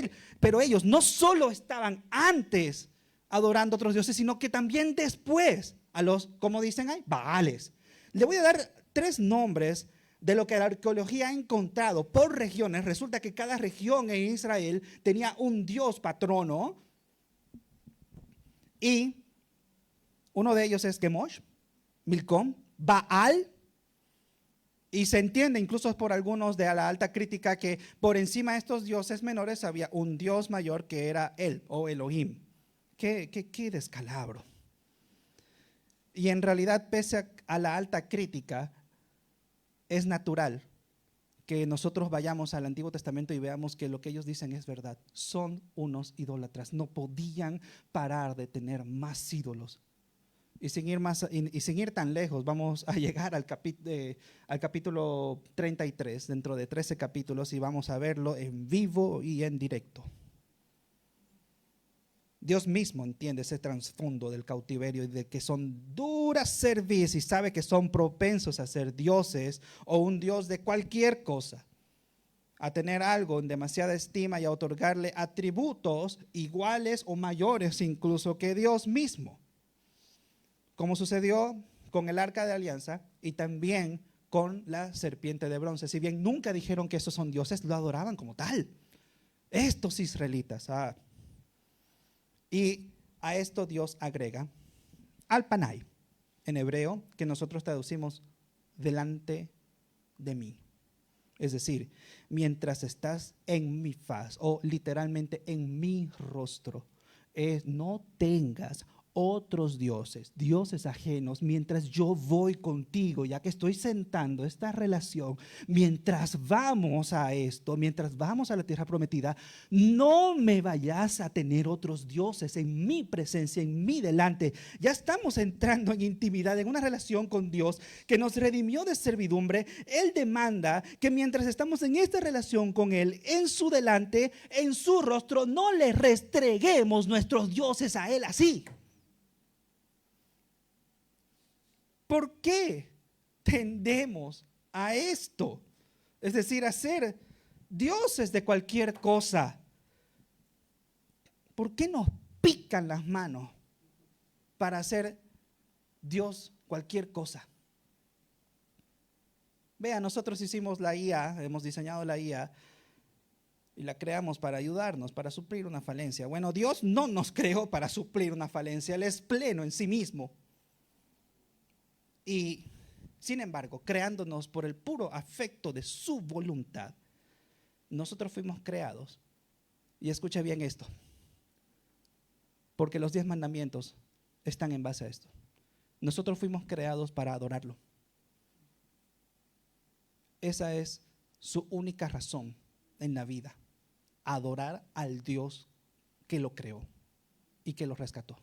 ellos no solo estaban antes adorando a otros dioses, sino que también después a los, como dicen ahí, Baales. Le voy a dar 3 nombres de lo que la arqueología ha encontrado por regiones. Resulta que cada región en Israel tenía un dios patrono y uno de ellos es Kemosh, Milcom, Baal, y se entiende incluso por algunos de la alta crítica que por encima de estos dioses menores había un dios mayor que era él o Elohim. Qué descalabro. Y en realidad, pese a la alta crítica, es natural que nosotros vayamos al Antiguo Testamento y veamos que lo que ellos dicen es verdad. Son unos idólatras, no podían parar de tener más ídolos. Y sin ir tan lejos, vamos a llegar al capítulo 33, dentro de 13 capítulos, y vamos a verlo en vivo y en directo. Dios mismo entiende ese trasfondo del cautiverio y de que son duras servicios y sabe que son propensos a ser dioses o un dios de cualquier cosa, a tener algo en demasiada estima y a otorgarle atributos iguales o mayores incluso que Dios mismo, como sucedió con el arca de alianza y también con la serpiente de bronce. Si bien nunca dijeron que esos son dioses, lo adoraban como tal. Estos israelitas. Y a esto Dios agrega Alpanai, en hebreo, que nosotros traducimos delante de mí. Es decir, mientras estás en mi faz, o literalmente en mi rostro, no tengas otros dioses, dioses ajenos, mientras yo voy contigo, ya que estoy sentando esta relación, mientras vamos a esto, mientras vamos a la tierra prometida, no me vayas a tener otros dioses en mi presencia, en mi delante. Ya estamos entrando en intimidad, en una relación con Dios que nos redimió de servidumbre. Él demanda que mientras estamos en esta relación con Él, en su delante, en su rostro, no le restreguemos nuestros dioses a Él así. ¿Por qué tendemos a esto? Es decir, a ser dioses de cualquier cosa. ¿Por qué nos pican las manos para hacer Dios cualquier cosa? Vea, nosotros hicimos la IA, hemos diseñado la IA y la creamos para ayudarnos, para suplir una falencia. Bueno, Dios no nos creó para suplir una falencia, Él es pleno en sí mismo. Y sin embargo, creándonos por el puro afecto de su voluntad, nosotros fuimos creados. Y escucha bien esto, porque los 10 mandamientos están en base a esto. Nosotros fuimos creados para adorarlo. Esa es su única razón en la vida, adorar al Dios que lo creó y que lo rescató.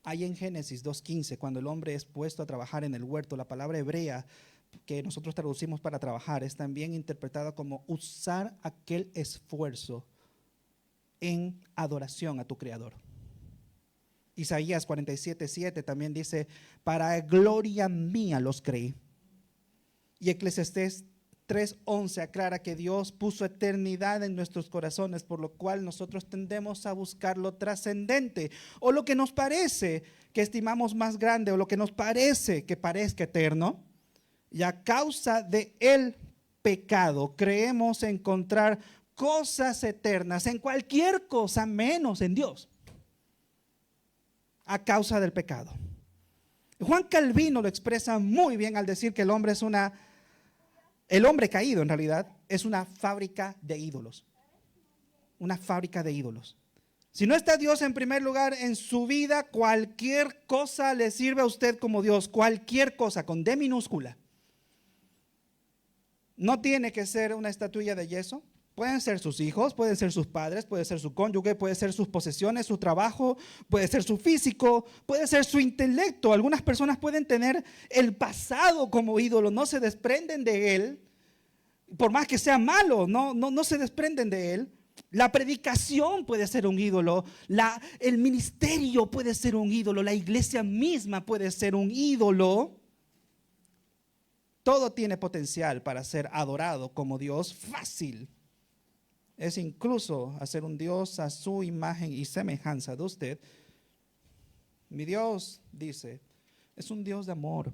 Ahí en Génesis 2:15, cuando el hombre es puesto a trabajar en el huerto, la palabra hebrea que nosotros traducimos para trabajar es también interpretada como usar aquel esfuerzo en adoración a tu Creador. Isaías 47:7 también dice, para gloria mía los creí. Y Eclesiastés 3:11 aclara que Dios puso eternidad en nuestros corazones, por lo cual nosotros tendemos a buscar lo trascendente o lo que nos parece que estimamos más grande o lo que nos parece que parezca eterno. Y a causa de el pecado creemos encontrar cosas eternas en cualquier cosa menos en Dios. A causa del pecado. Juan Calvino lo expresa muy bien al decir que el hombre caído en realidad es una fábrica de ídolos. Una fábrica de ídolos. Si no está Dios en primer lugar en su vida, cualquier cosa le sirve a usted como Dios. Cualquier cosa, con D minúscula. No tiene que ser una estatuilla de yeso. Pueden ser sus hijos, pueden ser sus padres, puede ser su cónyuge, puede ser sus posesiones, su trabajo, puede ser su físico, puede ser su intelecto. Algunas personas pueden tener el pasado como ídolo, no se desprenden de él, por más que sea malo, no se desprenden de él. La predicación puede ser un ídolo, el ministerio puede ser un ídolo, la iglesia misma puede ser un ídolo. Todo tiene potencial para ser adorado como Dios fácil. Es incluso hacer un Dios a su imagen y semejanza de usted. Mi Dios, dice, es un Dios de amor.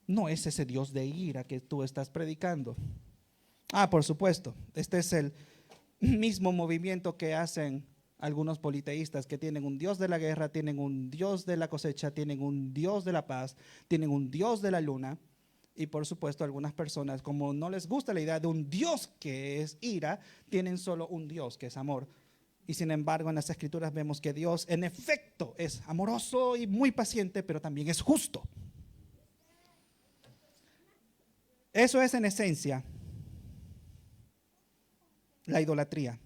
No es ese Dios de ira que tú estás predicando. Por supuesto, este es el mismo movimiento que hacen algunos politeístas que tienen un Dios de la guerra, tienen un Dios de la cosecha, tienen un Dios de la paz, tienen un Dios de la luna. Y por supuesto algunas personas, como no les gusta la idea de un Dios que es ira, tienen solo un Dios que es amor. Y sin embargo en las escrituras vemos que Dios en efecto es amoroso y muy paciente, pero también es justo. Eso es en esencia la idolatría.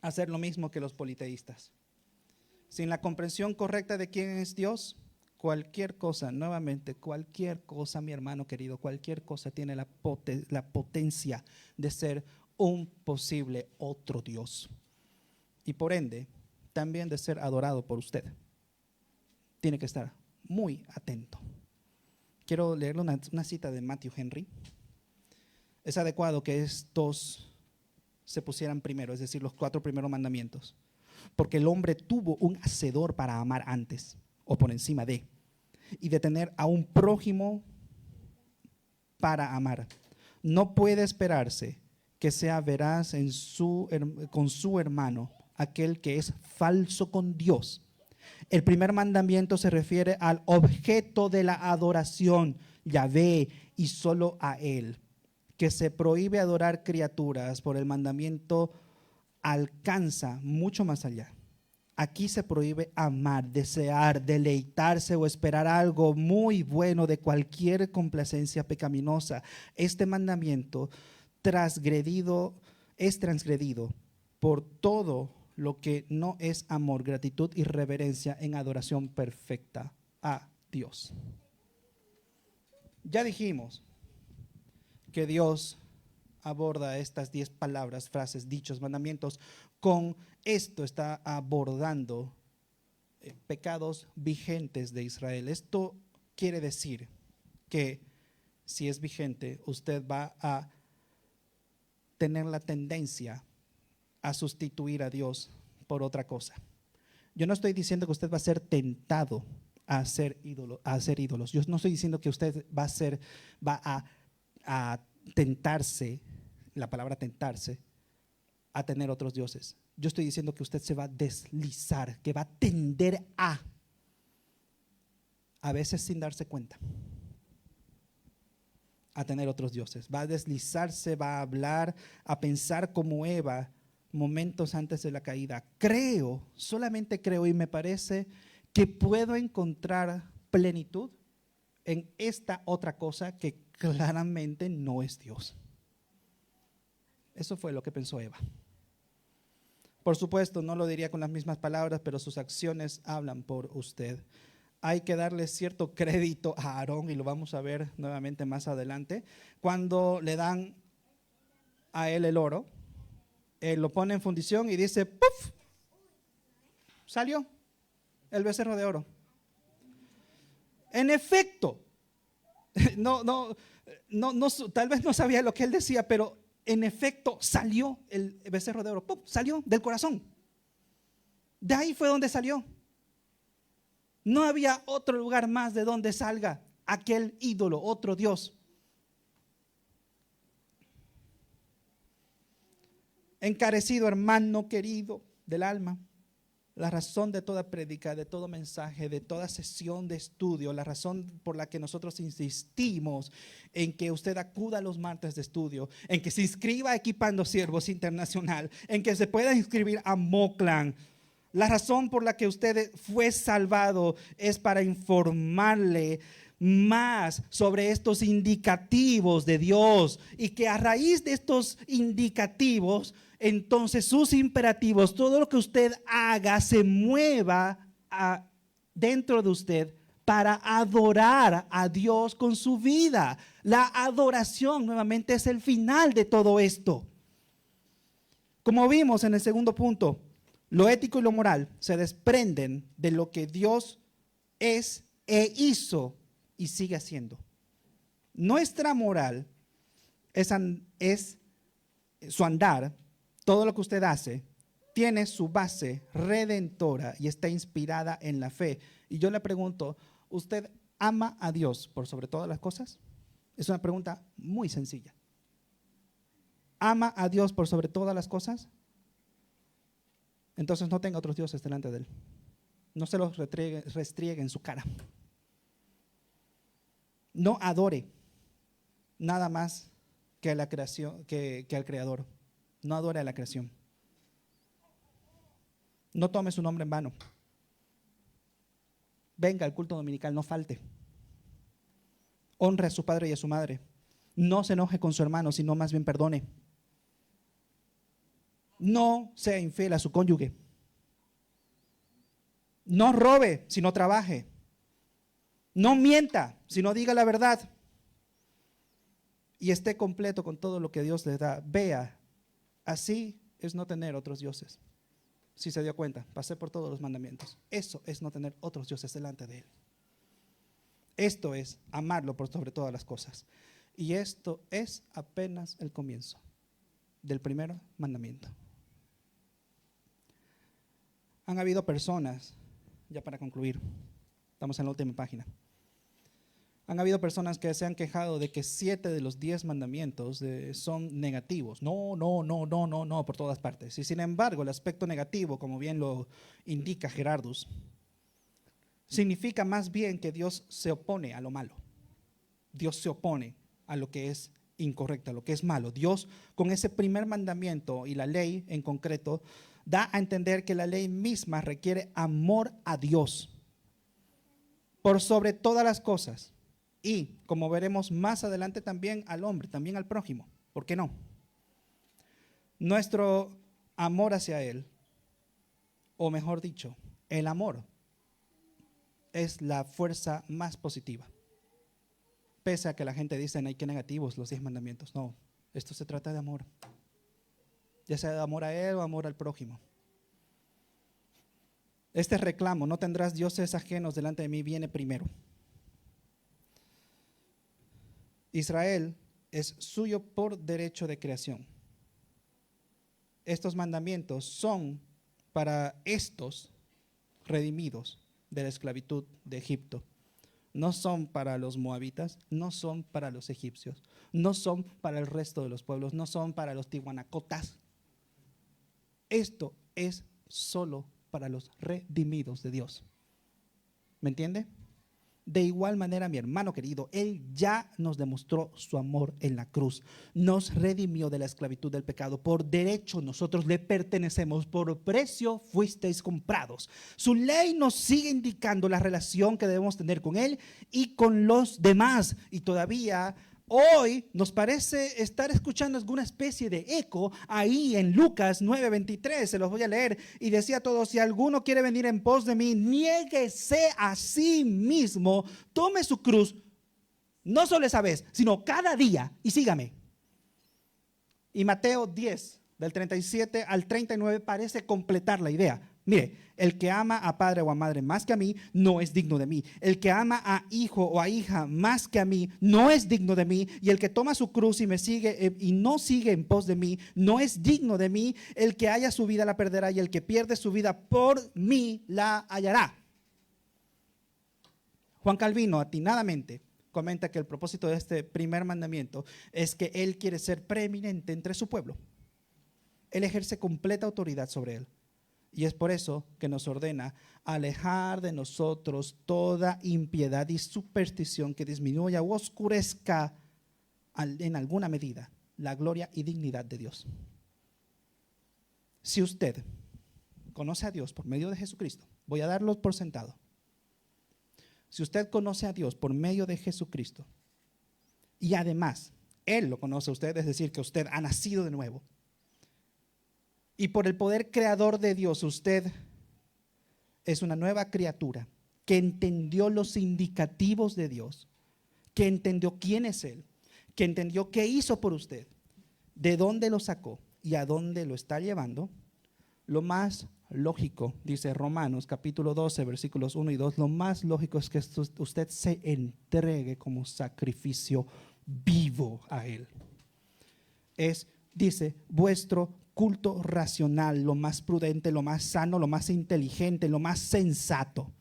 Hacer lo mismo que los politeístas. Sin la comprensión correcta de quién es Dios, cualquier cosa, nuevamente, cualquier cosa, mi hermano querido, cualquier cosa tiene la potencia de ser un posible otro Dios. Y por ende, también de ser adorado por usted. Tiene que estar muy atento. Quiero leerle una cita de Matthew Henry. Es adecuado que estos se pusieran primero, es decir, los 4 primeros mandamientos, porque el hombre tuvo un hacedor para amar antes o por encima de, y de tener a un prójimo para amar. No puede esperarse que sea veraz con su hermano, aquel que es falso con Dios. El primer mandamiento se refiere al objeto de la adoración, Yahvé, y solo a Él. Que se prohíbe adorar criaturas por el mandamiento alcanza mucho más allá. Aquí se prohíbe amar, desear, deleitarse o esperar algo muy bueno de cualquier complacencia pecaminosa. Este mandamiento es transgredido por todo lo que no es amor, gratitud y reverencia en adoración perfecta a Dios. Ya dijimos que Dios aborda estas 10 palabras, frases, dichos, mandamientos. Con esto está abordando pecados vigentes de Israel. Esto quiere decir que si es vigente, usted va a tener la tendencia a sustituir a Dios por otra cosa. Yo no estoy diciendo que usted va a ser tentado a hacer ídolos. Yo no estoy diciendo que usted va a tentarse, la palabra tentarse, a tener otros dioses. Yo estoy diciendo que usted se va a deslizar, que va a tender a veces sin darse cuenta, a tener otros dioses. Va a deslizarse, va a hablar, a pensar como Eva momentos antes de la caída. Solamente creo y me parece que puedo encontrar plenitud en esta otra cosa que claramente no es Dios. Eso fue lo que pensó Eva. Por supuesto, no lo diría con las mismas palabras, pero sus acciones hablan por usted. Hay que darle cierto crédito a Aarón, y lo vamos a ver nuevamente más adelante. Cuando le dan a él el oro, él lo pone en fundición y dice, ¡puf! Salió el becerro de oro. En efecto, tal vez no sabía lo que él decía, pero en efecto salió el becerro de oro. ¡Pum! Salió del corazón. De ahí fue donde salió. No había otro lugar más de donde salga aquel ídolo, otro Dios. Encarecido hermano querido del alma, la razón de toda prédica, de todo mensaje, de toda sesión de estudio, la razón por la que nosotros insistimos en que usted acuda a los martes de estudio, en que se inscriba a Equipando Siervos Internacional, en que se pueda inscribir a Moclan. La razón por la que usted fue salvado es para informarle más sobre estos indicativos de Dios, y que a raíz de estos indicativos, entonces sus imperativos, todo lo que usted haga, se mueva dentro de usted para adorar a Dios con su vida. La adoración nuevamente es el final de todo esto. Como vimos en el segundo punto, lo ético y lo moral se desprenden de lo que Dios es e hizo y sigue haciendo. Nuestra moral es su andar. Todo lo que usted hace tiene su base redentora y está inspirada en la fe. Y yo le pregunto, ¿usted ama a Dios por sobre todas las cosas? Es una pregunta muy sencilla. ¿Ama a Dios por sobre todas las cosas? Entonces no tenga otros dioses delante de él. No se los restriegue en su cara. No adore nada más que a la creación, que al Creador. No adore a la creación. No tome su nombre en vano. Venga al culto dominical, no falte. Honre a su padre y a su madre. No se enoje con su hermano, sino más bien perdone. No sea infiel a su cónyuge. No robe, sino trabaje. No mienta, sino diga la verdad. Y esté completo con todo lo que Dios le da. Vea Así es no tener otros dioses. Si se dio cuenta, pasé por todos los mandamientos. Eso es no tener otros dioses delante de Él. Esto es amarlo por sobre todas las cosas. Y esto es apenas el comienzo del primer mandamiento. Han habido personas, ya para concluir, estamos en la última página. Han habido personas que se han quejado de que 7 de los 10 mandamientos son negativos. No, por todas partes. Y sin embargo, el aspecto negativo, como bien lo indica Gerardus, significa más bien que Dios se opone a lo malo. Dios se opone a lo que es incorrecto, a lo que es malo. Dios, con ese primer mandamiento y la ley en concreto, da a entender que la ley misma requiere amor a Dios por sobre todas las cosas. Y, como veremos más adelante, también al hombre, también al prójimo. ¿Por qué no? Nuestro amor hacia Él, o mejor dicho, el amor, es la fuerza más positiva. Pese a que la gente dice, ay, qué negativos los 10 mandamientos. No, esto se trata de amor. Ya sea de amor a Él o amor al prójimo. Este reclamo, no tendrás dioses ajenos delante de mí, viene primero. Israel es suyo por derecho de creación. Estos mandamientos son para estos redimidos de la esclavitud de Egipto. No son para los moabitas, no son para los egipcios, no son para el resto de los pueblos, no son para los tihuanacotas. Esto es solo para los redimidos de Dios. ¿Me entiende? De igual manera, mi hermano querido, Él ya nos demostró su amor en la cruz. Nos redimió de la esclavitud del pecado. Por derecho nosotros le pertenecemos. Por precio fuisteis comprados. Su ley nos sigue indicando la relación que debemos tener con Él y con los demás. Y todavía hoy nos parece estar escuchando alguna especie de eco ahí en Lucas 9:23, se los voy a leer, y decía a todos, si alguno quiere venir en pos de mí, niéguese a sí mismo, tome su cruz, no solo esa vez, sino cada día, y sígame. Y Mateo 10, del 37 al 39, parece completar la idea. Mire, el que ama a padre o a madre más que a mí, no es digno de mí. El que ama a hijo o a hija más que a mí, no es digno de mí. Y el que toma su cruz y me sigue y no sigue en pos de mí, no es digno de mí. El que haya su vida la perderá y el que pierde su vida por mí la hallará. Juan Calvino atinadamente comenta que el propósito de este primer mandamiento es que él quiere ser preeminente entre su pueblo. Él ejerce completa autoridad sobre él. Y es por eso que nos ordena alejar de nosotros toda impiedad y superstición que disminuya o oscurezca en alguna medida la gloria y dignidad de Dios. Si usted conoce a Dios por medio de Jesucristo, voy a darlo por sentado. Si usted conoce a Dios por medio de Jesucristo y además Él lo conoce a usted, es decir, que usted ha nacido de nuevo, y por el poder creador de Dios, usted es una nueva criatura que entendió los indicativos de Dios, que entendió quién es Él, que entendió qué hizo por usted, de dónde lo sacó y a dónde lo está llevando. Lo más lógico, dice Romanos capítulo 12, versículos 1 y 2, lo más lógico es que usted se entregue como sacrificio vivo a Él. Dice, vuestro culto racional, lo más prudente, lo más sano, lo más inteligente, lo más sensato,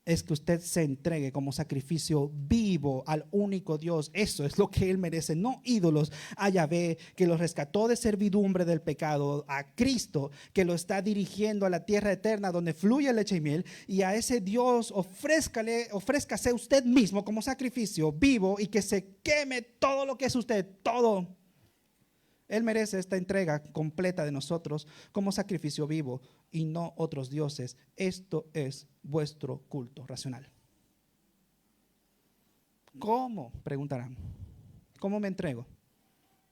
es que usted se entregue como sacrificio vivo al único Dios. Eso es lo que Él merece, no ídolos, a Yahvé, que lo rescató de servidumbre del pecado, a Cristo, que lo está dirigiendo a la tierra eterna donde fluye leche y miel, y a ese Dios ofrézcase usted mismo como sacrificio vivo y que se queme todo lo que es usted, todo. Él merece esta entrega completa de nosotros como sacrificio vivo y no otros dioses. Esto es vuestro culto racional. ¿Cómo? Preguntarán. ¿Cómo me entrego?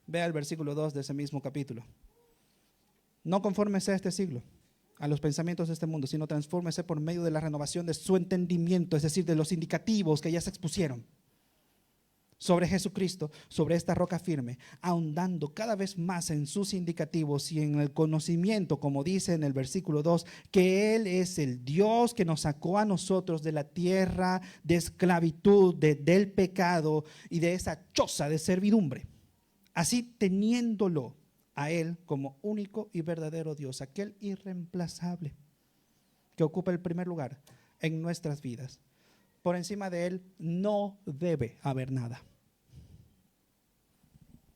Vea el versículo 2 de ese mismo capítulo. No confórmese a este siglo, a los pensamientos de este mundo, sino transfórmese por medio de la renovación de su entendimiento, es decir, de los indicativos que ya se expusieron. sobre Jesucristo, sobre esta roca firme, ahondando cada vez más en sus indicativos y en el conocimiento, como dice en el versículo 2, que Él es el Dios que nos sacó a nosotros de la tierra de esclavitud, del pecado y de esa choza de servidumbre. Así, teniéndolo a Él como único y verdadero Dios, aquel irreemplazable que ocupa el primer lugar en nuestras vidas. Por encima de Él no debe haber nada.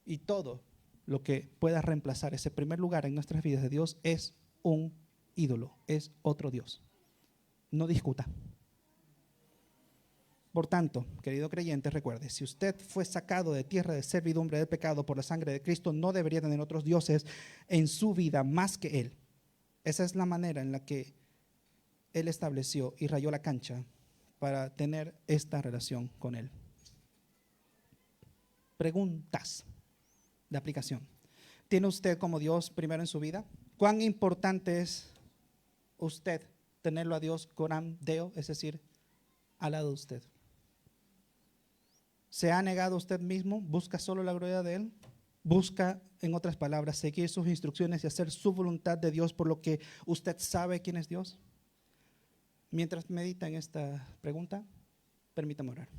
Y todo lo que pueda reemplazar ese primer lugar en nuestras vidas de Dios es un ídolo, es otro Dios. No discuta. Por tanto, querido creyente, recuerde, si usted fue sacado de tierra de servidumbre del pecado por la sangre de Cristo, no debería tener otros dioses en su vida más que Él. Esa es la manera en la que Él estableció y rayó la cancha para tener esta relación con Él. Preguntas de aplicación. ¿Tiene usted como Dios primero en su vida? ¿Cuán importante es usted tenerlo a Dios coram Deo, es decir, al lado de usted? ¿Se ha negado usted mismo? ¿Busca solo la gloria de Él? ¿Busca, en otras palabras, seguir sus instrucciones y hacer su voluntad de Dios por lo que usted sabe quién es Dios? Mientras medita en esta pregunta, permítame orar.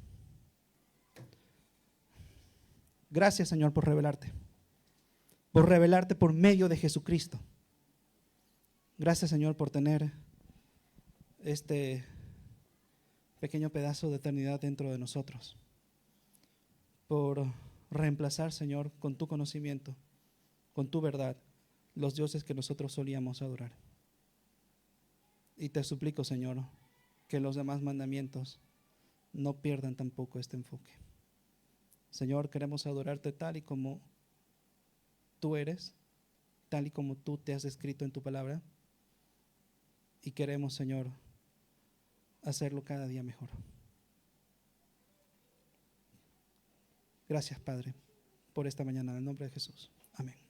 Gracias, Señor, por revelarte por medio de Jesucristo. Gracias, Señor, por tener este pequeño pedazo de eternidad dentro de nosotros. Por reemplazar, Señor, con tu conocimiento, con tu verdad, los dioses que nosotros solíamos adorar. Y te suplico, Señor, que los demás mandamientos no pierdan tampoco este enfoque. Señor, queremos adorarte tal y como tú eres, tal y como tú te has escrito en tu palabra. Y queremos, Señor, hacerlo cada día mejor. Gracias, Padre, por esta mañana. En el nombre de Jesús. Amén.